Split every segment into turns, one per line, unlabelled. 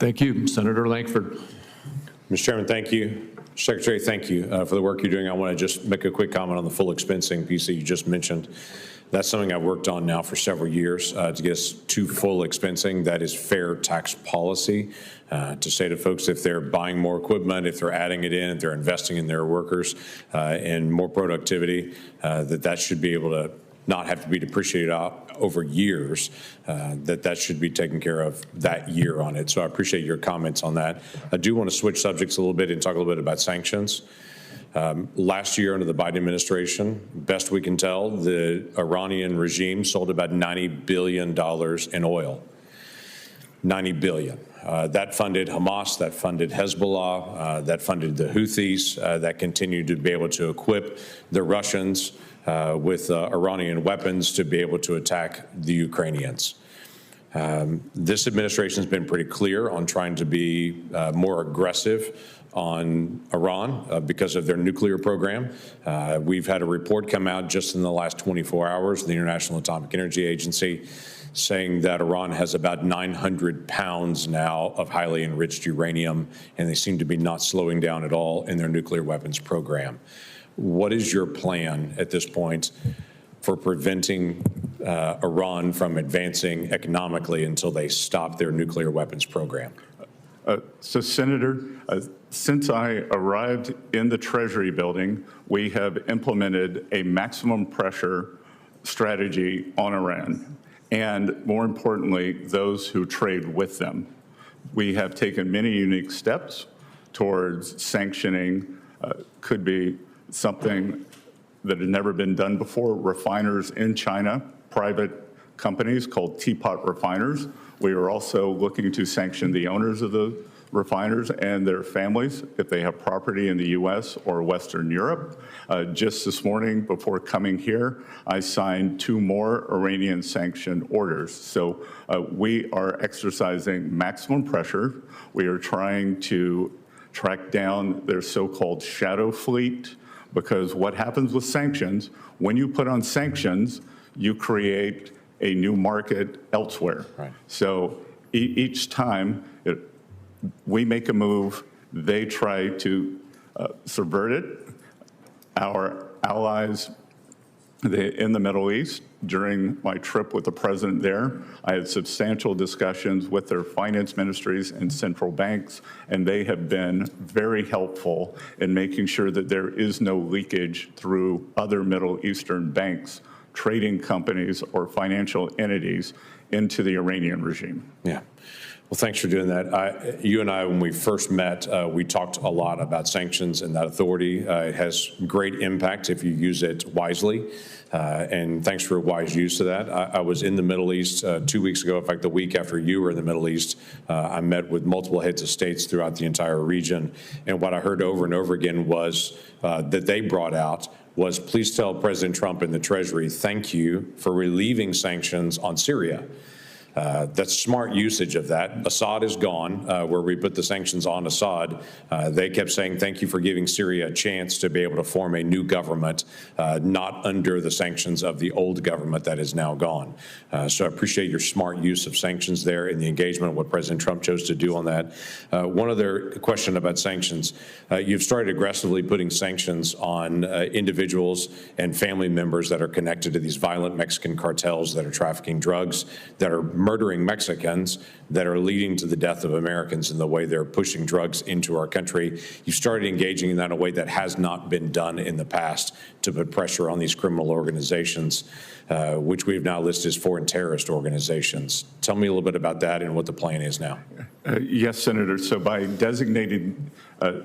Thank you. Senator Lankford.
Mr. Chairman, thank you. Secretary, thank you for the work you're doing. I want to just make a quick comment on the full expensing piece that you just mentioned. That's something I've worked on now for several years to get us to full expensing. That is fair tax policy to say to folks, if they're buying more equipment, if they're adding it in, if they're investing in their workers and more productivity, that should be able to not have to be depreciated out over years, that should be taken care of that year on it. So I appreciate your comments on that. I do want to switch subjects a little bit and talk a little bit about sanctions. Last year under the Biden administration, best we can tell, the Iranian regime sold about $90 billion in oil. $90 billion. That funded Hamas, that funded Hezbollah, that funded the Houthis, that continued to be able to equip the Russians with Iranian weapons to be able to attack the Ukrainians. This administration has been pretty clear on trying to be more aggressive on Iran because of their nuclear program. We've had a report come out just in the last 24 hours, the International Atomic Energy Agency, saying that Iran has about 900 pounds now of highly enriched uranium, and they seem to be not slowing down at all in their nuclear weapons program. What is your plan at this point for preventing Iran from advancing economically until they stop their nuclear weapons program?
So, Senator, since I arrived in the Treasury building, we have implemented a maximum pressure strategy on Iran, and more importantly, those who trade with them. We have taken many unique steps towards sanctioning, could be something that had never been done before. Refiners in China, private companies called teapot refiners. We are also looking to sanction the owners of the refiners and their families if they have property in the U.S. or Western Europe. Just this morning, before coming here, I signed 2 more Iranian sanction orders. So we are exercising maximum pressure. We are trying to track down their so-called shadow fleet, because what happens with sanctions, when you put on sanctions, you create a new market elsewhere. Right. So each time we make a move, they try to subvert it. Our allies in the Middle East, during my trip with the president there, I had substantial discussions with their finance ministries and central banks, and they have been very helpful in making sure that there is no leakage through other Middle Eastern banks, trading companies, or financial entities into the Iranian regime.
Yeah. Well, thanks for doing that. You and I, when we first met, we talked a lot about sanctions and that authority. It has great impact if you use it wisely. And thanks for a wise use of that. I was in the Middle East 2 weeks ago. In fact, the week after you were in the Middle East, I met with multiple heads of states throughout the entire region. And what I heard over and over again was that they brought out was, please tell President Trump and the Treasury, thank you for relieving sanctions on Syria. That's smart usage of that. Assad is gone, where we put the sanctions on Assad. They kept saying, thank you for giving Syria a chance to be able to form a new government, not under the sanctions of the old government that is now gone. So I appreciate your smart use of sanctions there and the engagement of what President Trump chose to do on that. One other question about sanctions. You've started aggressively putting sanctions on individuals and family members that are connected to these violent Mexican cartels that are trafficking drugs, that are murdering Mexicans, that are leading to the death of Americans in the way they're pushing drugs into our country. You started engaging in that in a way that has not been done in the past to put pressure on these criminal organizations, which we've now listed as foreign terrorist organizations. Tell me a little bit about that and what the plan is now.
Yes, Senator. So by designating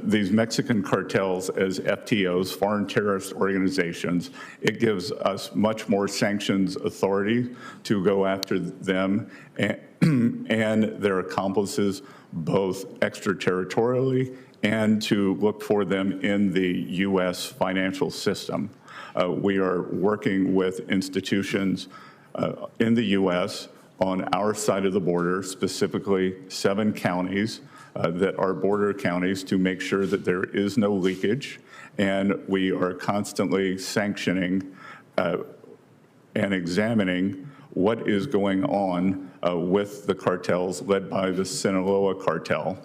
these Mexican cartels as FTOs, foreign terrorist organizations, it gives us much more sanctions authority to go after them and their accomplices, both extraterritorially and to look for them in the U.S. financial system. We are working with institutions in the U.S. on our side of the border, specifically 7 counties that are border counties, to make sure that there is no leakage. And we are constantly sanctioning and examining what is going on with the cartels led by the Sinaloa cartel,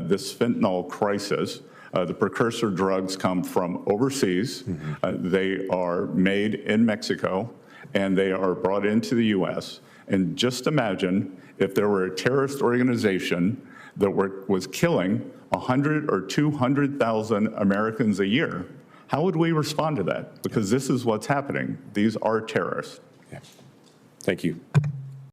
this fentanyl crisis. The precursor drugs come from overseas. They are made in Mexico, and they are brought into the U.S. And just imagine if there were a terrorist organization that was killing 100 or 200,000 Americans a year. How would we respond to that? Because this is what's happening. These are terrorists.
Yeah. Thank you.